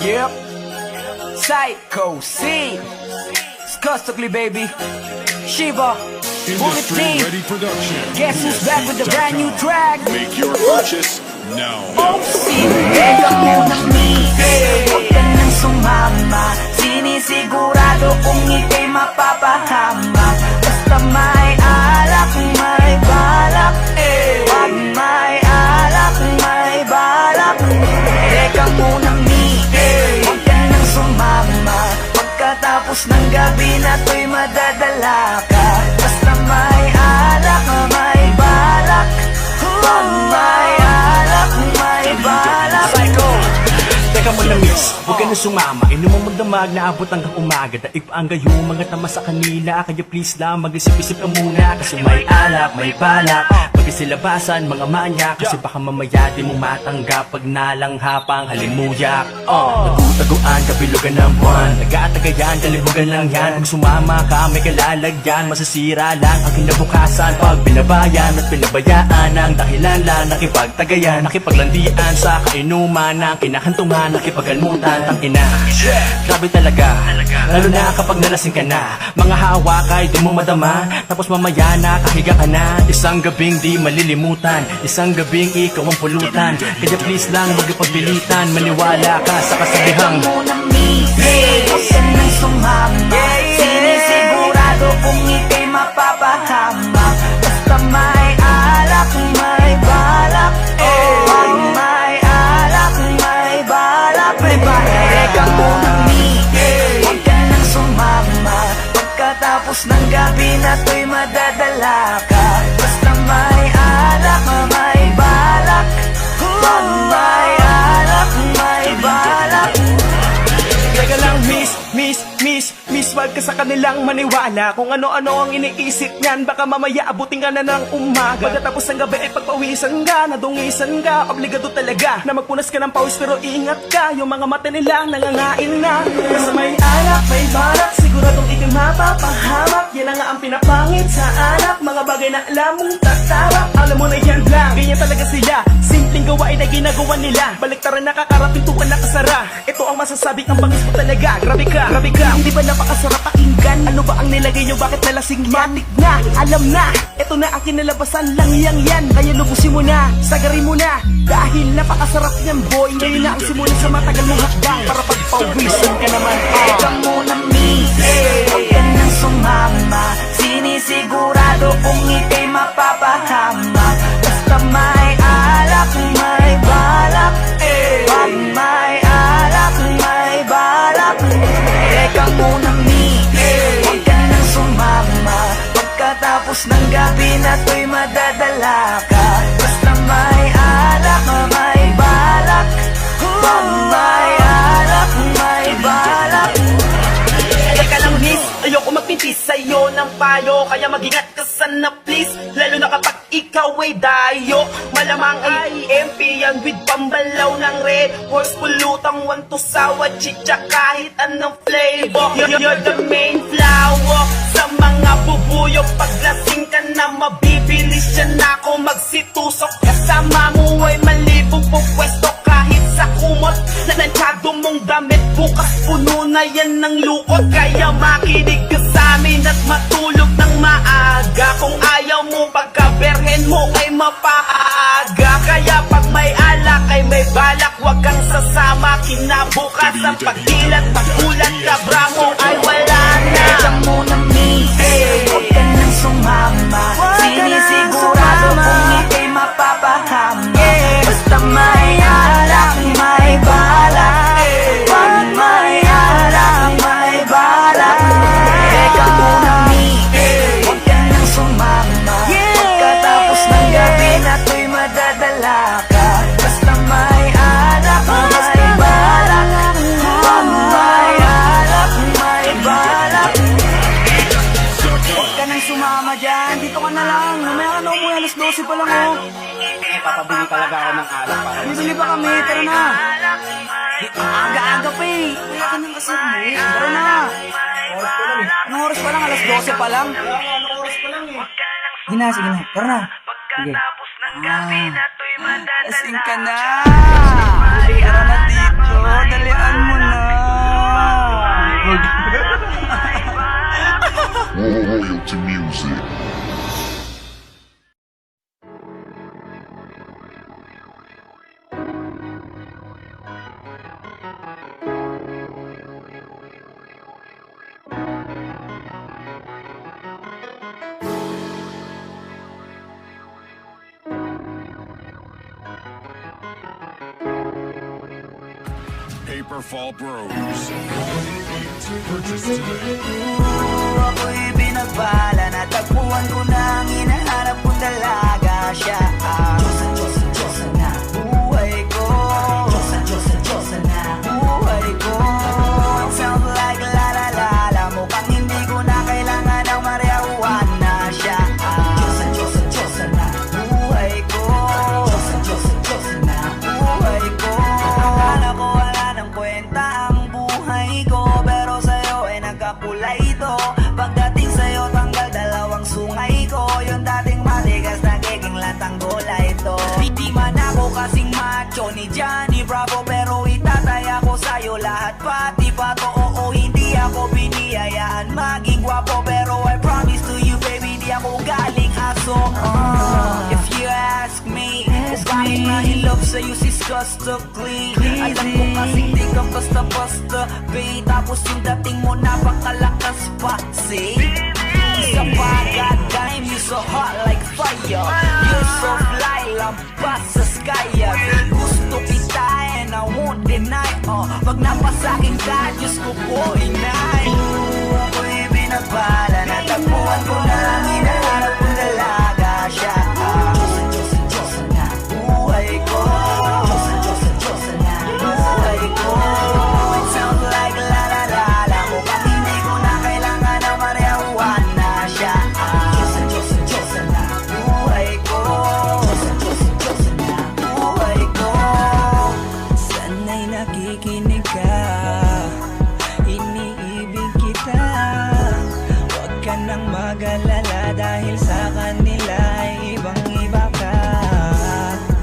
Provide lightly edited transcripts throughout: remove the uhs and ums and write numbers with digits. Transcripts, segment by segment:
Yep. Psycho C. Skustokly baby. Shiva. Bullet Industry Team. Ready Production. Guess who's back with the brand new track? Make your purchase now. Oh, Teka muna miss, huwag ka nang sumama. Sinisigurado kung ika'y mapapahama. Basta may alak, may balak. Pag may alak, may balak. Teka muna miss, huwag ka nang sumama. Pagkatapos ng gabi na to'y madadala ka. Basta may alak, may balak. Pag may alak, may balak. Psycho. Teka mo na miss, huwag ka na sumama. Inom ang magdamag na abot hanggang umaga. Daig pa ang gayo, mga tama sa kanila. Kaya please lang, mag-isip-isip ka muna. Kasi may alak, may balak. Pag-isilabasan, mga manya. Kasi baka mamaya di mo matanggap pag nalanghapang halimuyak. Nagutaguan, kabilugan ng buwan. Taga-tagayan, kalibugan lang yan. Kung sumama ka, may kalalagyan. Masasira lang ang kinabukasan. Pag binabayan at pinabayaan ang dahilan lang. Nakipagtagayan, nakipaglandian sa kainuman ng kinahantungan. Nakipagalimutan, tangina. Grabe talaga, lalo na kapag nalasing ka na. Mga hawakay, di mo madama. Tapos mamaya nakahiga ka na. Isang gabing di malilimutan. Isang gabing ikaw ang pulutan. Kaya please lang, magpagpilitan. Maniwala ka sa kasabihang Muna miss, huwag ka nang sumama. Sinisigurado kung ika'y mapapahama. Basta may alak, may balak. Pag may alak, may balak. Teka muna miss, huwag ka nang sumama. Pagkatapos ng gabi na to'y madadala ka. Basta may alak, may balak. Pag may alak, may balak. Teka lang miss, wag ka sa kanilang maniwala. Kung ano-ano ang iniisip niyan, baka mamaya abutin ka na ng umaga. Pagkatapos ng gabi ay pagpawisan ka, nadungisan ka. Obligado talaga na magpunas ka ng pawis, pero ingat ka. Yung mga mata nila nangangain na. Basta may alak, may balak, siguradong ikay mapapahamak. Yan na nga ang pinapangit sa alak, mga bagay na alam mong tatarak. Alam mo na yan lang, ganyan talaga sila. Simpleng gawain na ginagawa nila. Baliktaran nakakarapintuan na kasara. Ito ang masasabi, ang bangis mo talaga. Grabe ka, hindi ba napakasarap pakinggan? Ano ba ang nilagay nyo, bakit nalasing matik na? Alam na, ito na ang kinalabasan lang yan. Kaya lubusin mo na, sagarin mo na. Dahil napakasarap niyan boy. Ngayon na ang simula sa matagal mong hakbang. Para pagpawisan ka naman. Teka muna miss, huwag ka nang sumama. Sinisigurado kung ika'y mapapahama. Basta may alak, may balak. Pag may alak, may balak. Teka muna miss, huwag ka nang sumama. Pagkatapos ng gabi na to'y madadala ka. Basta may alak, may balak. Pag may alak, may balak. Teka lang miss, ayoko magpintis sa'yo ng payo. Kaya mag-ingat ka sana please. Lalo na kapag ikaw ay dayo. Malamang ay EMP yan with pambalaw ng red horse. Pulutang want to sawa chicha kahit anong flavor. You're the main flower sa mga bubuyo. Paglasing ka na mabibilis yan ako magsitusok. Kasama mo ay malibog po pwesto kahit sa kumot. Nanansyado mong damit bukas puno na yan ng lukot. Kaya makinig ka sa amin at matulog ng maaga. Kung ayaw mo pagkaberhen mo ay mapaaga. Kaya pag may alak ay may balak, wag kang sasama. Kinabukas ang pagdilat, pagkulat kabra mo ay wala na. Teka muna miss, huwag ka nang sumama. Sinisigurado kung ika'y mapapahama. Basta may alak, may balak. Pag may alak, may balak. Teka muna miss, huwag ka nang sumama. Pagkatapos ng gabi na to'y madadala ka. Basta may alak, may balak. Pag may alak, may balak. Huwag ka nang sumama dyan, dito ka na lang. Mamaya ka na umuwi, alas 12 pa lang oh. Papabili talaga ako ng alak para Bibili pa kami, tara na. Aga-aga pa eh. Kaya ka nang kasi mo. Tara na. Anong oras pa lang? Alas 12 pa lang? Sige na, tara na. Sige. Lasing ka na. Tara na dito, dalian mo na. Paper Fall Bros. Purchase today. Ako'y binagbala, natagpuan ko na ang hinahanap kong dalaga. Siya ang Diyosa na buhay ko. Diyosa na buhay ko. It sounds like la la la la. Mukhang hindi ko na kailangan ng marijuana. Siya ang Diyosa na buhay ko. Diyosa na buhay ko. Akala ko wala ng kwenta ang buhay ko, pero sa'yo ay nagkakulay ito. Pagdating sa'yo tanggal dalawang sungay ko. Yung dating matigas nagiging latang bola ito. Hindi man ako kasing macho ni Johnny Bravo, pero itataya ko sa'yo lahat pati pato. Oo, hindi ako biniyayaan maging gwapo, pero I promise to you baby, di ako galing aso. If you ask me, it's bakit mahilap sa'yo sis gusto clean. Alam ko kasi di ka basta-basta babe, tapos yung dating mo napakalakas pa. See? Isa pa, god damn, you so hot like fire. You're so fly, lampas sa sky. Gusto kita and I won't deny. Pag napasakin ka, Diyos ko po inay. Ako'y binagbala, natagpuan ko na ang hinahanap kong dalaga. Siya ang Diyosa na buhay ko. Diyosa na buhay ko. It sounds like la la la la. Mukhang hindi ko na kailangan ng marijuana. Siya ang Diyosa na buhay ko. Diyosa na buhay ko. Sana'y nakikinig ka, iniibig kita. Huwag ka nang mag-alala dahil sa kanila ay ibang-iba ka.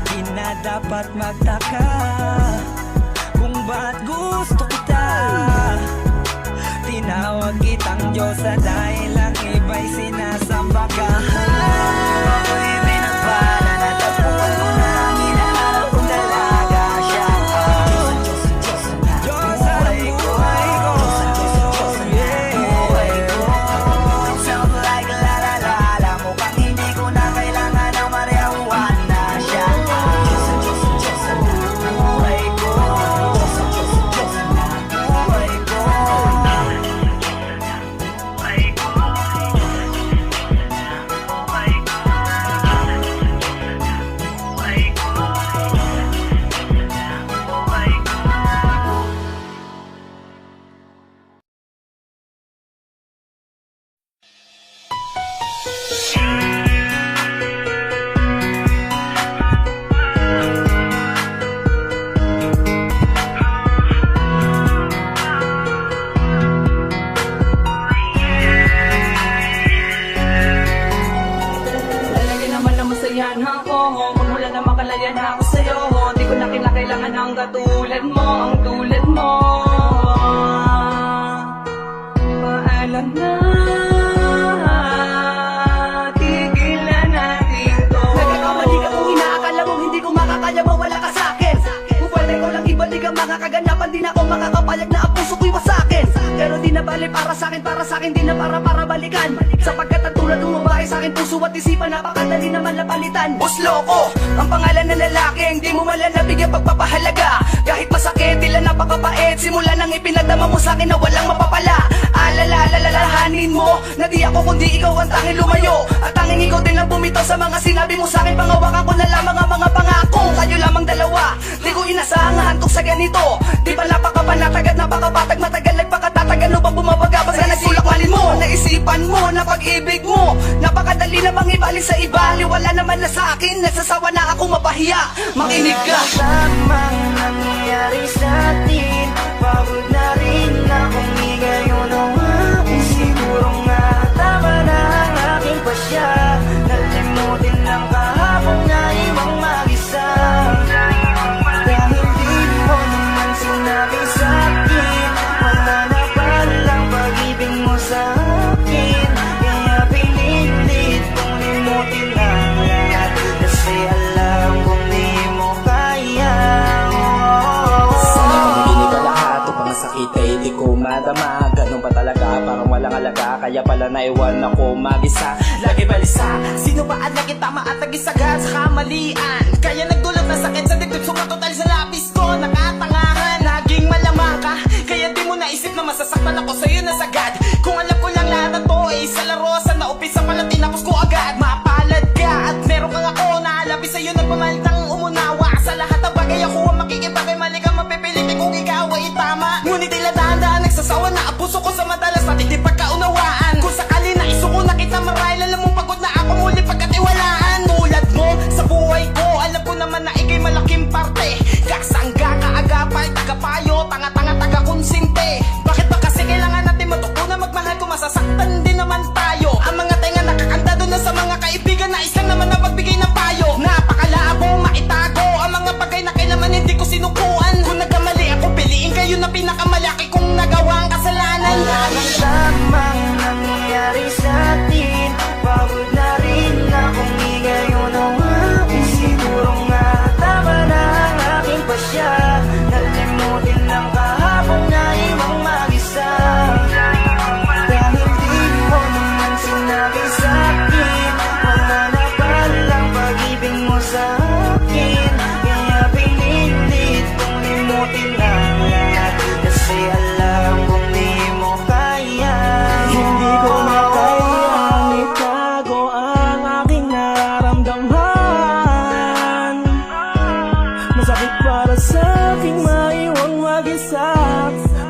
Di na dapat magtaka kung ba't gusto kita. Tinawag kitang Diyosa dahil ang iba'y sinasamba ka. Ako'y binagbala, natagpuan ko na ang hinahanap kong dalaga. Siya ang Diyosa na buhay ko. Diyosa na buhay ko. It sounds like la la la la. Mukhang hindi ko na kailangan ng marijuana. Siya ang Diyosa na buhay ko. Diyosa na buhay ko. Talaga naman na masayahan ako. Kung wala na makalayan ako sa'yo, di ko na kinakailangan ang katulad mo, ang tulad mo. Paalam na, tigilan natin to. Nagkakamali ka kung inaakala mo hindi ko makakaya mawala ka sa'kin. Kung pwede ko lang ibalik ang mga kaganapan, di na ako makakapayag na ang puso ko'y wasakin. Pero di na bali para sa'kin, di na para balikan. Sapagkat ang tulad ng babae sa'kin, puso at isipan, napakadali naman napalitan. Busloko, ang pangalan ng lalaki, hindi mo malalabigyan pagpapahalaga. Kahit masakit, tila napakapait, simula nang ipinadama mo sa'kin na walang mapapala. Alalahanin mo, na di ako kundi ikaw ang tanging lumayo. At tanging ikaw din lang bumitaw sa mga sinabi mo sa'kin. Pangawakan ko na lamang ang mga pangako, tayo lamang dalawa. Di ko inasahan nga hantok sa ganito. Di ba napakapanatagad, napakapatag, matagal nagpakatatag. Ano ba bumabaga ba sa nagsulakmalin mo? Naisipan mo, na pag-ibig mo, napakadali na bang ibalik sa iba. Liwala naman na sa akin, nagsasawa na ako mapahiya. Makinig ka. Tamang nangyayari sa atin, pagod na rin akong igayon ang akin. Siguro nga tama na ang aking pasya, nalimutin lang kahapon na ibang mag-isa. Dahil di mo naman sinabi sa akin, wala na palang pag-ibig mo sa akin. Kaya pinilit kong limutin ang lahat, kasi alam kong di mo kaya. Sana makinig ka lahat, upang sakit ay di ko madama. Ganun ba talaga, parang walang alaga, kaya pala naiwan ako mag-isa. Lagi balisa, sino ba ang lagi tama at nagisagad sa kamalian? Kaya nagdulot na sakit sa dibdib, sumatotal sa lapis ko, nakatangahan. Naging malam tanga-tanga taga-konsinte. Bakit ba kasi kailangan natin matutunan magmahal kung masasaktan din naman tayo? Ang mga tenga nakakanta doon na sa mga kaibigan na isang naman na magbigay ng payo. Napakalabo, maitago ang mga bagay na kailanman hindi ko sinukuan. Kung nagkamali ako, piliin kayo na pinakamalaki kong nagawang kasalanan. Lamang nangyayari sa atin, pagod na rin akong ngayon ang aking. Siguro nga tama na ang aking pasya, nalimutin lang kahapon na ibang mag-isa. Dahil di mo naman sinabi sa akin, wala na palang pag-ibig mo sa akin. Kaya pinilit kong limutin lang lahat, kasi alam kong di mo kaya. Hindi ko na kayang itago ang aking nararamdaman. Masakit para sa aking maiwang mag-isa.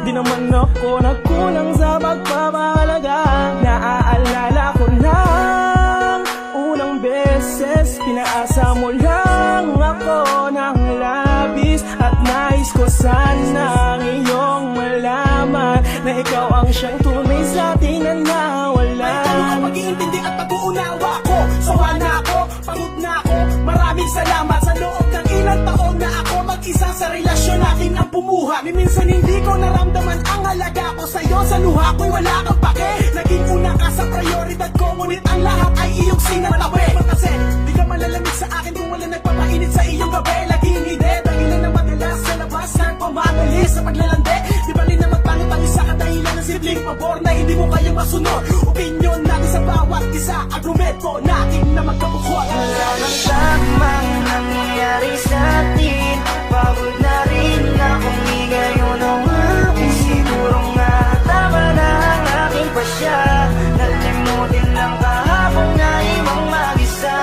Di naman ako nagkulang sa pagpapahalaga. Naaalala ko ng unang beses, pinaasa mo lang ako ng labis. At nais ko sanang iyong malaman na ikaw ang siyang tunay sa ating nanawalan. May tanong ka mag-iintindi at pag-uunawa ko. Sawa na ako, pagod na ako. Maraming salamat sa loob ng ilang taon na ako mag-isa sa relasyon natin ang bumuha. Minsan hindi ko naramdaman ang halaga ko sa'yo. Sa luha ko'y wala kang pake. Naging una ka sa prioridad ko, ngunit ang lahat ay iyong sinatabi. Kasi di ka malalamig sa akin kung wala nagpapainit sa iyong gabi. Laging hindi, dahilan na madalas sa labas ng pamadali sa paglalande. Di bali na magpangit ang isa kadahilan ng simpleng pabor na hindi mo kaya masunod. Opinyon natin sa bawat isa, argumento natin na magkabukwag. Wala nang tamang nangyayari sa atin, pagod na rin akong ngayon ang aking. Siguro nga tama na ang aking pasya, nalimutin lang kahapon na ibang mag-isa.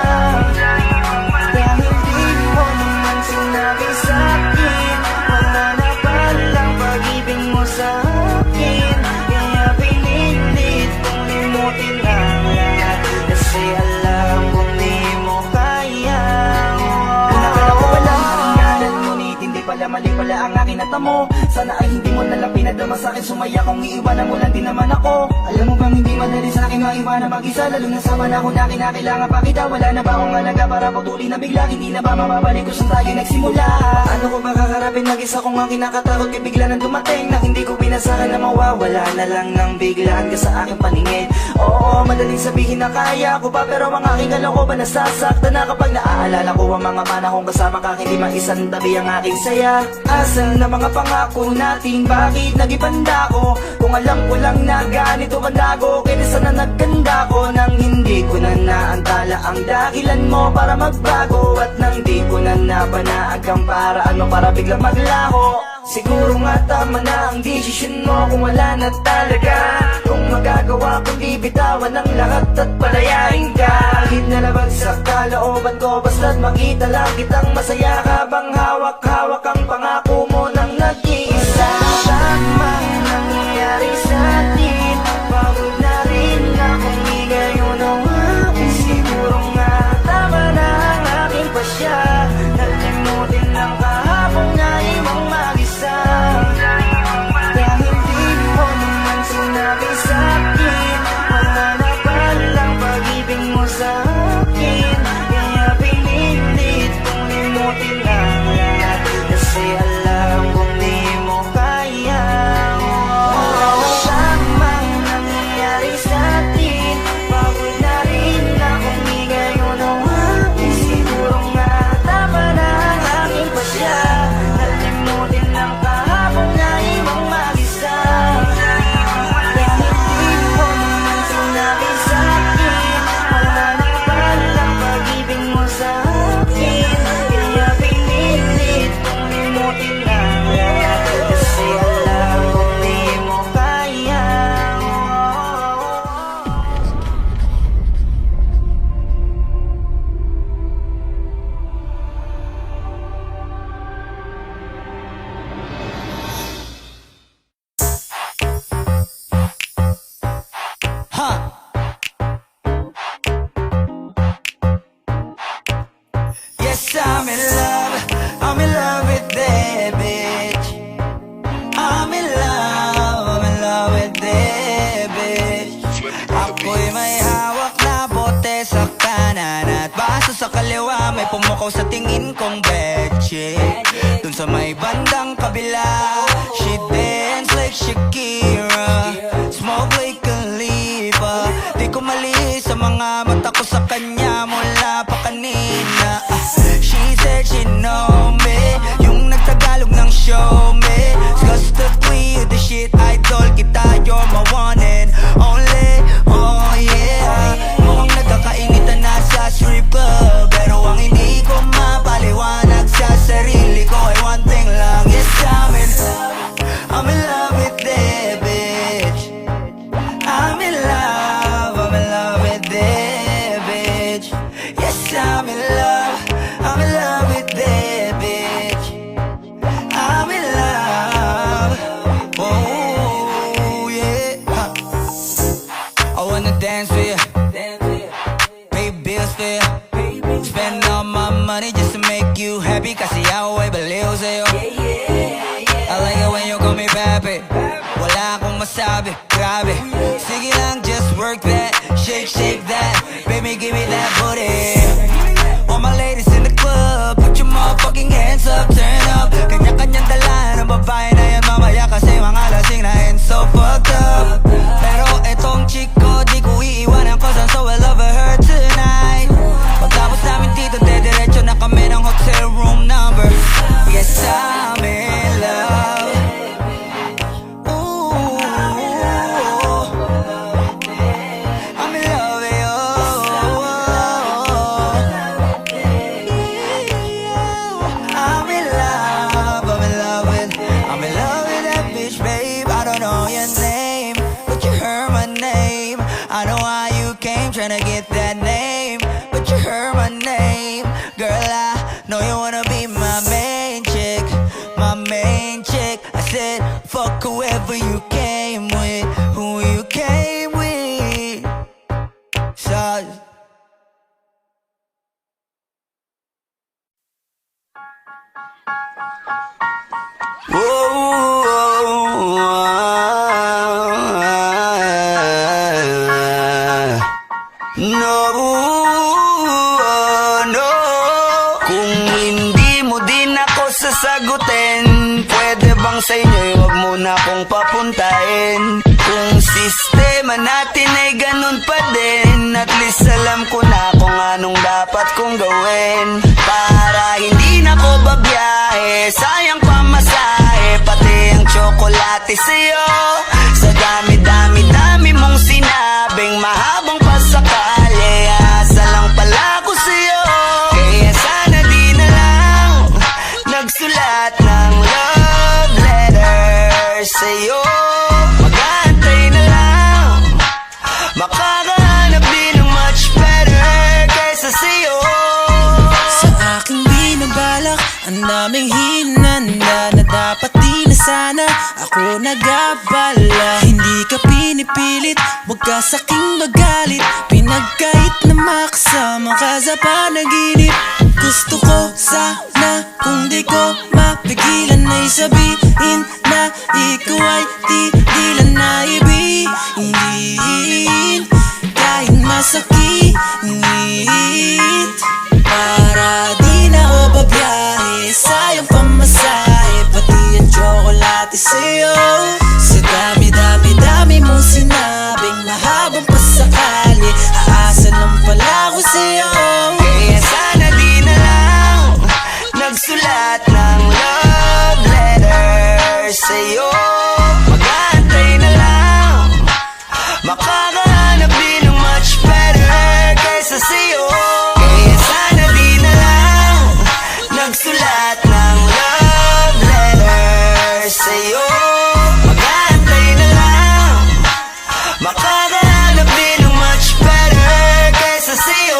Dahil di mo naman sinabi sa akin, wala na palang pag-ibig mo sa akin. Kaya pinilit kong limutin lang lahat, kasi alam kong di mo kaya. Pinakala ko wala ang ngalan, ngunit hindi pala mali pala ang aking natamo. Sana ay hindi mo nalang pinadama sa akin, sumaya kung iiwanan mo lang din naman ako. Alam mo bang hindi madali sa akin maiwanan mag-isa, lalo na sa panahon na kinakailangan pa kita. Wala na ba akong halaga para putuli na bigla? Hindi na ba mababalik kung saan tayo nagsimula? Ano ko makakarapin mag-isa kung ang kinakatakot kay bigla nang dumating, na hindi ko pinasahan na mawawala na lang ng biglaan ka sa aking paningin. Oo, madaling sabihin na kaya ko pa, pero ang aking kalooban nasasaktan na kapag naaalala ko ang mga panahong kasama ka. Hindi maisan tabi ang aking saya. Asan na mga pangako natin, bakit nagibanda ko? Kung alam ko lang na ganito bandago, kaya sana nagkanda ko nang hindi ko na naantala ang dahilan mo para magbago. At nang di ko na nabanaan kang paraan mo para biglang maglaho. Siguro nga tama na ang desisyon mo kung wala na talaga. Kung magagawa kong di bitawan ang lahat at palayain ka. Kahit nalabag sa kalooban ko, basta't makita lang kitang masaya ka. Bang hawak-hawak ang pangako mo nang nag-iisa. Tamang nangyayari sa atin, pagod na rin akong ngayon ang aking. Siguro nga tama na ang aking pasya, nalimutin lang kahapon na ibang mag-isa. Dahil di mo naman sinabi sa akin, wala na palang pag-ibig mo sa akin. Kaya pinilit kong limutin lang lahat, kasi alam pumukaw sa tingin kong betche. Dun sa may bandang kabila, she dance like Shakira, smoke like Khalifa. Di ko mali sa mga mata ko sa kanya mula pa kanina. She said she know me, yung nagtagalog ng show me. Cause the queen of the shit, idol kita, you're my one and only. Oh yeah, mukhang nagkakainitan na sa strip club, pero ang hindi ko mapaliwanag sa sarili ko ay one thing lang. Yes, I'm in love with that bitch. I'm in love with that bitch. Yes, I'm in love with that bitch. I'm in love, oh yeah. I wanna dance with you, pay bills for you, spend all my money just to make you happy. Kasi ako ay baliw sa'yo. I like it when you call me papi. Wala akong masabi, grabe. Sige lang, just work that, shake that. Baby, give me that booty. All my ladies in the club, put your motherfucking hands up, turn up. Kanya-kanyang dala ng babae na yan mamaya, kasi mga lasing na and so fucked up. Pero etong chick ko, di ko iiwanan, cause I'm so in love with her tonight. Pagtapos namin dito, dediretso na kami ng hotel room number. Yes, I'm in love. Ooh, I'm in love with you. I'm in love with that bitch, babe. I don't know your name, but you heard my name. I know how you came, tryna get that name, but you heard my name. Girl, I know you wanna be my main chick, my main chick. I said, fuck whoever you came with, who you came with. So no. Kung hindi mo din ako sasagutin, pwede bang sa inyo'y wag mo na akong papuntahin? Kung sistema natin ay ganun pa din, at least alam ko na kung anong dapat kong gawin. Para hindi na ko babiyahe, sayang pamasahe, pati ang tsokolate sa'yo. Sa dami-dami-dami mong sinabing mahabang pasakali, asa lang pala ko sa'yo. Kaya sana di na lang nagsulat ng love letter sa'yo. Mag-aantay na lang, makakahanap din ng much better kaysa sa'yo. Sa aking binabalak, ang daming hinanda na dapat di na sana ako nag-abala. Hindi ka pinipilit, wag ka sa'king magalit, pinagkait na makasama ka sa panaginip. Gusto ko sana kung di ko mapigilan ay sabihin na ikaw ay tigilan na ibigin. Kahit masakit, para di na ako babiyahe, sayang pamasahe, pati ang tsokolate sa'yo. Sa dami-dami-dami mong sinabing mahabang pasakali, aasa lang pala ko sa'yo. Kaya sana di na lang nagsulat ng love letter sa'yo. Mag-aantay na lang, makakahanap din ng much better kaysa sa'yo. Kaya sana di na lang nagsulat ng love letter sa'yo. Mag-aantay na lang, makakahanap din ng much better kaysa sa'yo.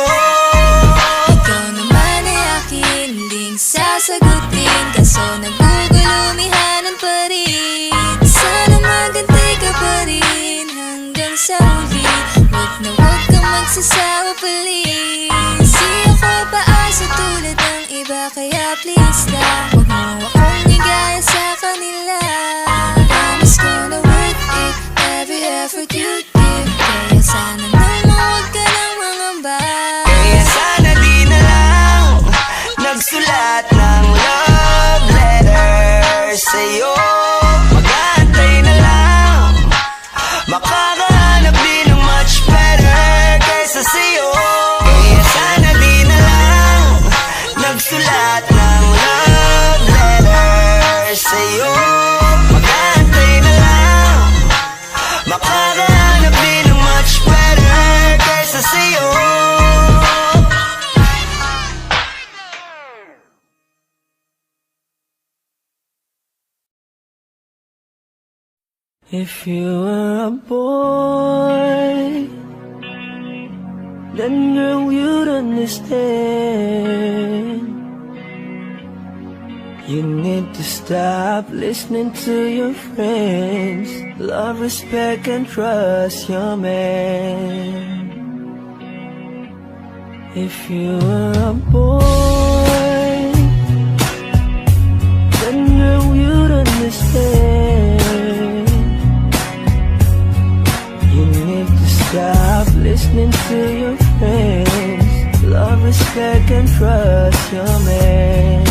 Ikaw naman ay akin ding sasagutin, kaso nagugulumihanan pa rin. Sana magantay ka pa rin hanggang sa huli, wag na wag kang magsasawa please. Di ako paasa tulad ng iba, kaya please lang, wag mo akong igaya sa kanila. Promise ko na worth it, every effort you give. Kaya sana naman wag ka nang mangamba. Kaya sana di na lang sa'yo. Mag-aantay na lang, makakahanap din ng much better kaysa sa'yo. Kaya sana di na lang nagsulat ng love letter sa'yo. Mag-aantay na lang, makakahanap din ng much better kaysa sa'yo. If you were a boy, then girl you'd understand. You need to stop listening to your friends. Love, respect, and trust your man. If you were a boy, then girl you'd understand. You need to stop listening to your friends. Love, respect, and trust your man.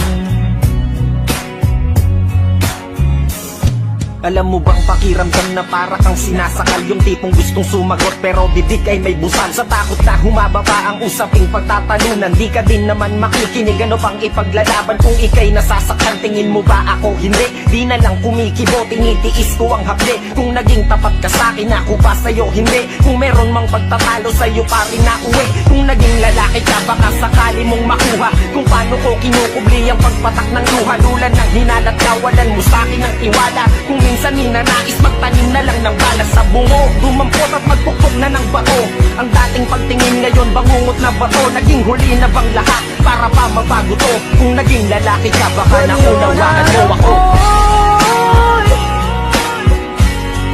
Alam mo bang pakiramdam na para kang sinasakal? Yung tipong gustong sumagot pero bibig ay may busan. Sa takot na humababa ang usaping pagtatalunan, di ka din naman makikinig. Ano pang ipaglalaban kung ikay nasasaktan? Tingin mo ba ako hindi? Di na lang kumikibo, tinitiis ko ang hapde. Kung naging tapat ka sa'kin, ako ba sa'yo hindi? Kung meron mang pagtatalo sa'yo pa rin na uwi. Kung naging lalaki ka baka sakali mong makuha kung paano ko kinukubli ang pagpatak ng luha. Dulan ng hinalat kawalan mo sa'kin ng tiwala. Kung minsan ninanais magtanim na lang ng bala sa bungo, dumampot at magpukpok na ng bato. Ang dating pagtingin ngayon bangungot na bato. Naging huli na bang lahat para pa mabago to? Kung naging lalaki ka baka naunawaan mo ako.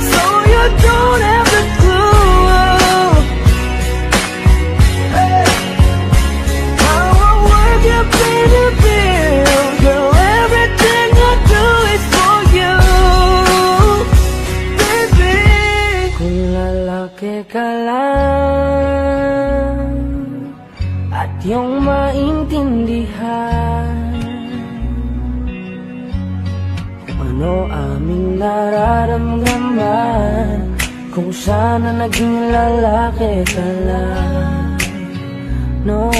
So you don't have a clue how I work you pay the bill. Girl, everything I do is for you. Kung lalaki ka lang at iyong maintindihan kung ano aming nararamdaman, kung sana naging lalaki ka lang. No.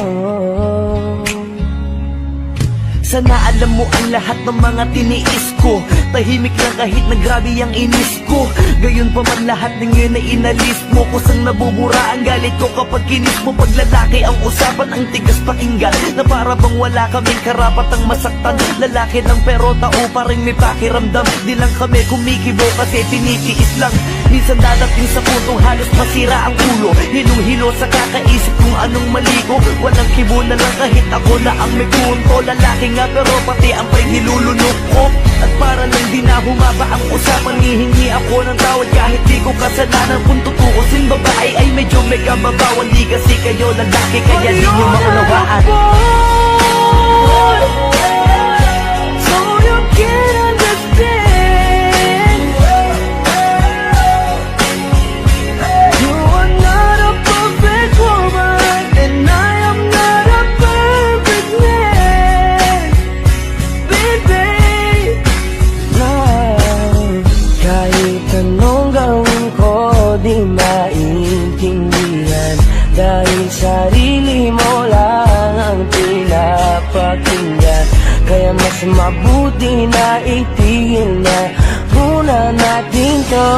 Sana alam mo ang lahat ng mga tiniis ko. Tahimik na kahit na grabe ang inis ko. Gayon pa man lahat ng yun ay inalis mo. Kusang nabubura ang galit ko kapag kinis mo. Pag lalaki ang usapan, ang tigas pakinggan, na para bang wala kaming karapatang masaktan. Lalaki lang pero tao pa rin may pakiramdam. Di lang kami kumikibo kasi tinitiis lang. Minsan dadating sa puntong halos masira ang ulo. Hilong-hilo sa kakaisip kung anong mali ko. Walang kibo na lang kahit ako na ang may punto. Lalaki nga pero pati ang pa'y nilulunok ko. At para lang di na humaba ang usapan, hihingi ako ng tawad kahit di ko kasalanan. Kung tutuusin babae ay medyo may kababawan. Di kasi kayo lalaki kaya di nyo maunawaan. So you can understand, you are not a perfect woman and I am not a perfect man. Baby, no. Kahit anong gawin ko di maintindihan, dahil sarili mo lang ang pinapakinggan. Kaya mas mabuti na itigil na muna natin to.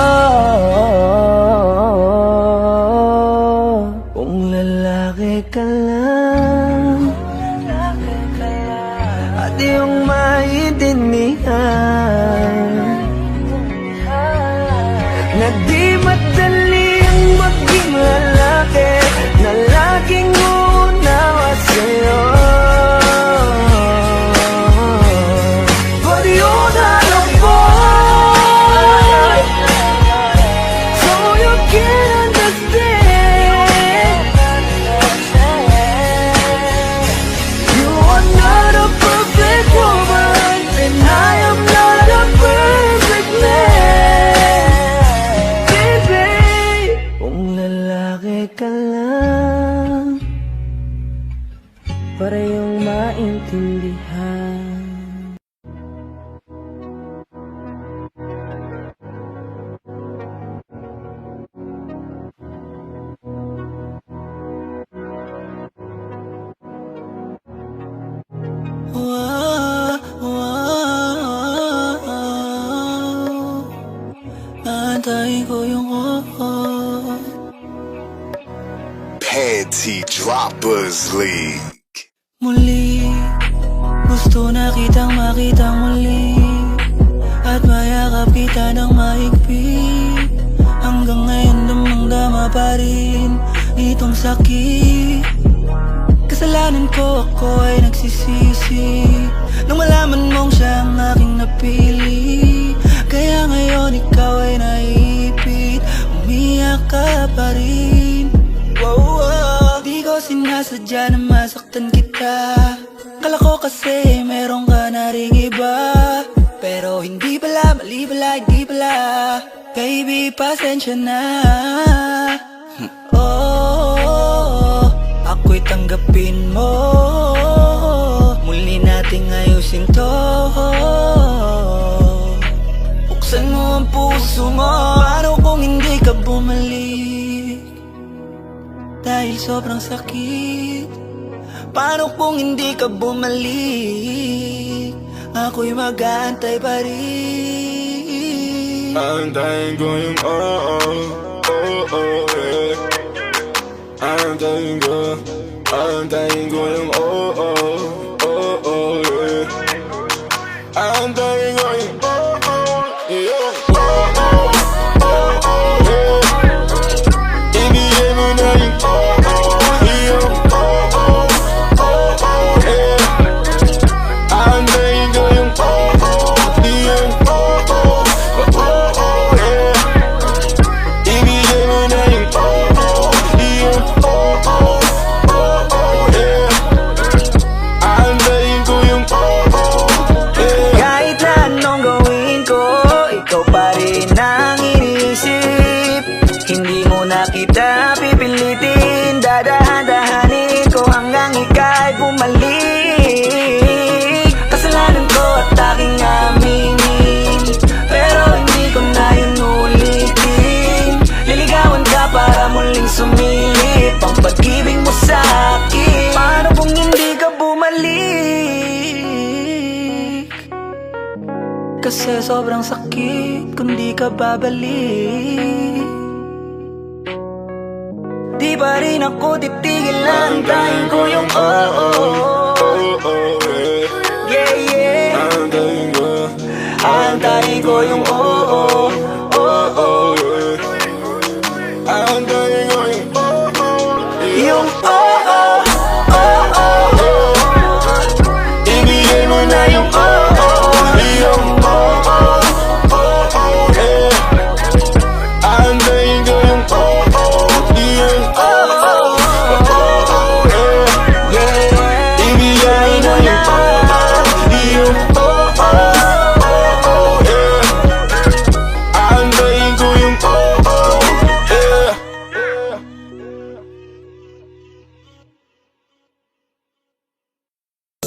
Kung lalaki ka lang at iyong maintindihan na di madali ang maging lalaki, na laging uunawa sa'yo. But you're not a boy, Aantayin ko yung Panty Droppers League. muli. Gusto na kitang makitang muli, at mayakap kita ng mahigpit. Hanggang ngayon damang-dama pa rin itong sakit. Kasalanan ko, ako ay nagsisisi nung malaman mong siya ang aking napili. Kaya ngayon ikaw ay naipit, umiyak ka pa rin. Di ko sinasadya na masaktan kita. Kala ko kasi meron ka na ring iba, pero hindi pala, mali pala, hindi pala. Baby, pasensya na. Ako'y tanggapin mo, muli nating ayusin to. Buksan mo ang puso mo. Paano kung hindi ka bumalik? Dahil sobrang sakit. Paano kung hindi ka bumalik? Ako'y mag-aantay pa rin. Aantayin ko yung yeah. Aantayin ko yung yeah. Aantayin ko yung yeah. Ibigay mo na yung yeah. Aantayin ko yung yeah. Ibigay mo na yung yeah. Aantayin ko yung Kahit na anong gawin ko, ikaw pa rin ang iniisip. Hindi mo na kita pipilitin, dadahan-dahanin ko hanggang ika'y bumalik. Kasalanan ko at aking aminin, pero hindi ko na yun ulitin. Liligawan ka para muling sumilip ang pag-ibig mo sa akin. Paano kung hindi ka bumalik? Kasi sobrang sakit kung di ka babalik. Di pa rin ako titigil, antayin ko yung yeah, yeah. Aantayin ko Antayin ko yung